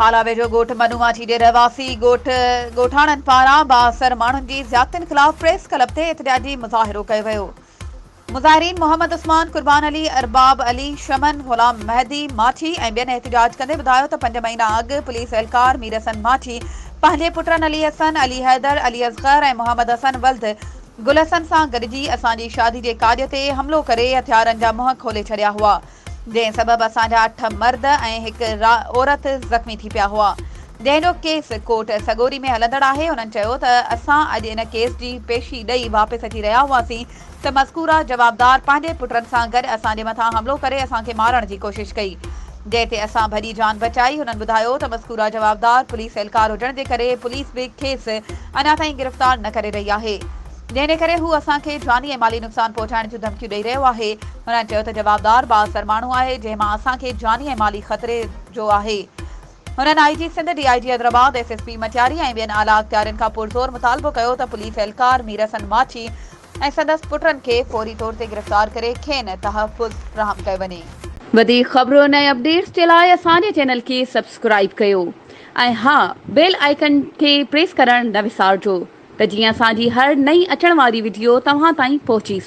खाला वेझो ॻोठ मनुमाची जे रहवासी ॻोठाणनि पारां बाअसर माण्हुनि जी ज़ियादतियुनि ख़िलाफ़ प्रेस क्लब ते एहतजाजी मुज़ाहिरो कयो वियो। मुज़ाहिरीन मोहम्मद उस्मान, कुर्बान अली, अरबाब अली, शमन, गुलाम मेहदी माछी ऐं ॿियनि एहतजाज कंदे ॿुधायो त 5 महीना अॻु पुलिस एहलकार मीर हसन माछी पंहिंजे पुटनि अली हसन, अली हैदर, अली असगर ऐं मोहम्मद हसन वल्द गुल हसन सां गॾिजी असांजी शादी जे काज ते हमिलो करे हथियारनि जा मुंहं खोले छॾिया हुआ, जंहिं सबबि असांजा 8 मर्द ऐं हिकु औरत ज़ख़्मी थी पिया हुआ, जंहिंजो केस कोर्ट सगोरी में हलंदड़ आहे। उन्हनि चयो त असां अॼु इन केस जी पेशी ॾेई वापसि अची रहिया हुआसीं त मज़कूरा जवाबदार पंहिंजे पुटनि सां गॾु असांजे मथां हमिलो करे असांखे मारण जी कोशिश कई, जंहिं ते असां भॼी जान बचाई। हुननि ॿुधायो त मज़कूरा जवाबदार पुलिस एहलकार हुजण जे करे पुलिस बि खेसि अञा ताईं गिरफ़्तार न करे रही आहे, जंहिं करे हू असांखे जानी ऐं माली नुक़सान पहुचाइण जूं धमकियूं ॾेई रहियो आहे। हुननि चयो त जवाबदार बाअसर माण्हू आहे जंहिं मां असांखे जानी ऐं माली ख़तरे जो आहे। हुननि IG Sindh, DIG Hyderabad, SSP Matiari ऐं ॿियनि आला अख़्तियारनि खां पुरज़ोर मुतालबो कयो त पुलिस एहलकार मीर हसन माछी ऐं संदसि पुटनि खे फौरी तौर ते गिरफ़्तार करे खेनि तहफ़्फ़ुज़ फ़राहम कयो वञे। वधीक ख़बरुनि ऐं अपडेट्स जे लाइ असांजे चैनल खे सब्सक्राइब कयो ऐं हा, बेल आइकन खे प्रेस करणु न विसारिजो त जीअं असांजी हर नई अचण वारी वीडियो तव्हां ताईं पहुची